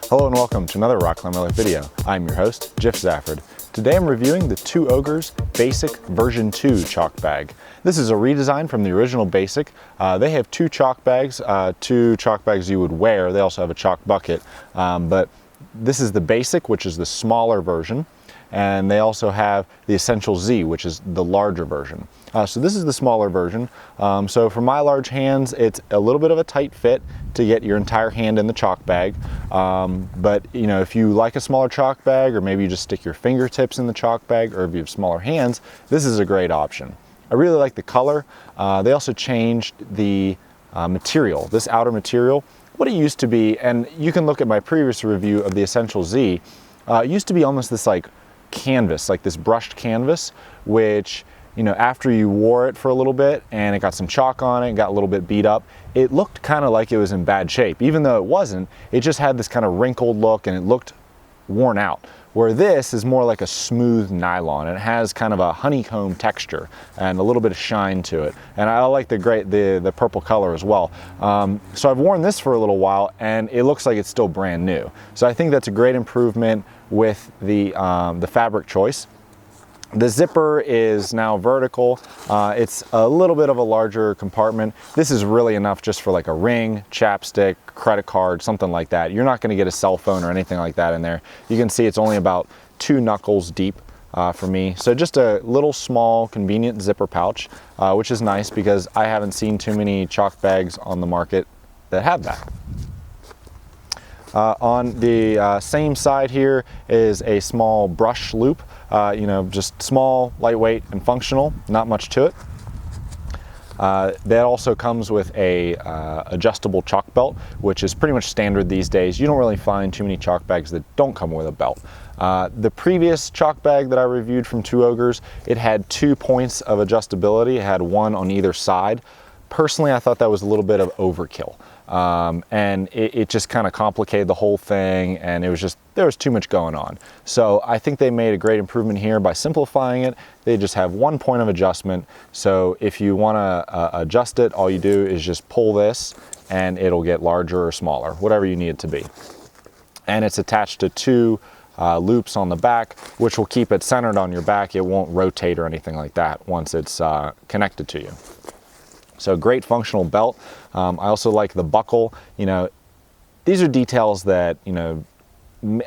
Hello and welcome to another Rock Climber Life video. I'm your host, Jeff Zafford. Today I'm reviewing the Two Ogres Basic version 2 chalk bag. This is a redesign from the original Basic. They have two chalk bags you would wear. They also have a chalk bucket, but this is the Basic, which is the smaller version. And they also have the Essential Z, which is the larger version. So this is the smaller version. So for my large hands, it's a little bit of a tight fit to get your entire hand in the chalk bag. But you know, if you like a smaller chalk bag, or maybe you just stick your fingertips in the chalk bag, or if you have smaller hands, this is a great option. I really like the color. They also changed the material, this outer material. What it used to be, and you can look at my previous review of the Essential Z, it used to be almost this like canvas, like this brushed canvas, which, you know, after you wore it for a little bit and it got some chalk on it, got a little bit beat up, it looked kind of like it was in bad shape. Even though it wasn't, it just had this kind of wrinkled look and it looked worn out. Where this is more like a smooth nylon. It has kind of a honeycomb texture and a little bit of shine to it. And I like the purple color as well. So I've worn this for a little while and it looks like it's still brand new. So I think that's a great improvement with the fabric choice. The zipper is now vertical. It's a little bit of a larger compartment. This is really enough just for like a ring, chapstick, credit card, something like that. You're not going to get a cell phone or anything like that in there. You can see it's only about 2 knuckles deep for me. So just a little small convenient zipper pouch, which is nice because I haven't seen too many chalk bags on the market that have that. On the same side here is a small brush loop, you know, just small, lightweight, and functional, not much to it. That also comes with a adjustable chalk belt, which is pretty much standard these days. You don't really find too many chalk bags that don't come with a belt. The previous chalk bag that I reviewed from Two Ogres, it had 2 points of adjustability. It had one on either side. Personally, I thought that was a little bit of overkill. And it just kind of complicated the whole thing, and it was just, there was too much going on. So I think they made a great improvement here by simplifying it. They just have 1 point of adjustment. So if you want to adjust it, all you do is just pull this and it'll get larger or smaller, whatever you need it to be. And it's attached to 2 loops on the back, which will keep it centered on your back. It won't rotate or anything like that once it's connected to you. So great functional belt. I also like the buckle. You know, these are details that, you know,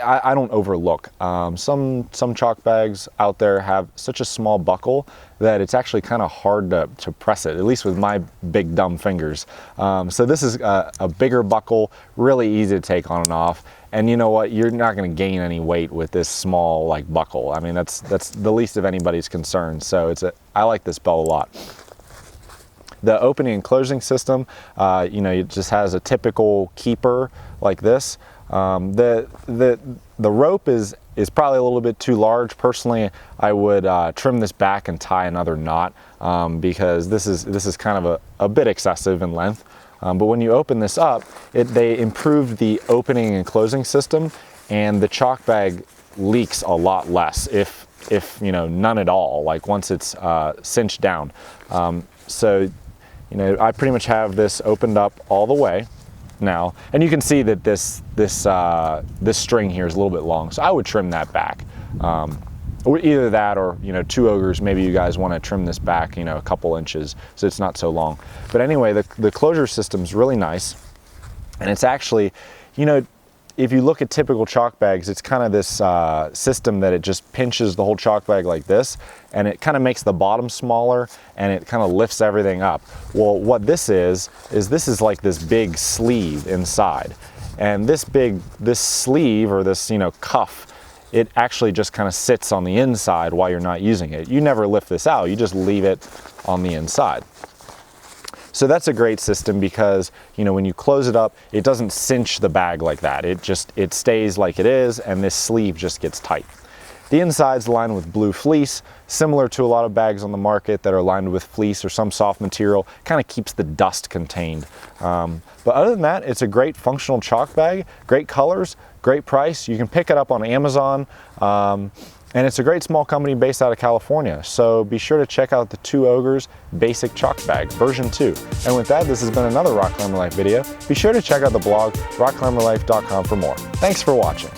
I don't overlook. Some chalk bags out there have such a small buckle that it's actually kind of hard to press it, at least with my big dumb fingers. So this is a bigger buckle, really easy to take on and off. And you know what? You're not going to gain any weight with this small like buckle. I mean, that's the least of anybody's concern. So I like this belt a lot. The opening and closing system, you know, it just has a typical keeper like this. The rope is probably a little bit too large. Personally, I would trim this back and tie another knot because this is kind of a bit excessive in length. But when you open this up, they improved the opening and closing system, and the chalk bag leaks a lot less, if you know, none at all. Like once it's cinched down. So, you know, I pretty much have this opened up all the way now, and you can see that this string here is a little bit long, so I would trim that back. Or either that, or, you know, Two Ogres, maybe you guys want to trim this back, you know, a couple inches so it's not so long. But anyway, the closure system's really nice, and it's actually, you know, if you look at typical chalk bags, it's kind of this system that it just pinches the whole chalk bag like this, and it kind of makes the bottom smaller, and it kind of lifts everything up. Well, what this is like this big sleeve inside, and this sleeve, or this, you know, cuff, it actually just kind of sits on the inside while you're not using it. You never lift this out, you just leave it on the inside. So that's a great system because, you know, when you close it up, it doesn't cinch the bag like that. It stays like it is, and this sleeve just gets tight. The inside's lined with blue fleece, similar to a lot of bags on the market that are lined with fleece or some soft material. Kind of keeps the dust contained. But other than that, it's a great functional chalk bag, great colors, great price. You can pick it up on Amazon. And it's a great small company based out of California, so be sure to check out the Two Ogres Basic Chalk Bag, version 2. And with that, this has been another Rock Climber Life video. Be sure to check out the blog, rockclimberlife.com for more. Thanks for watching.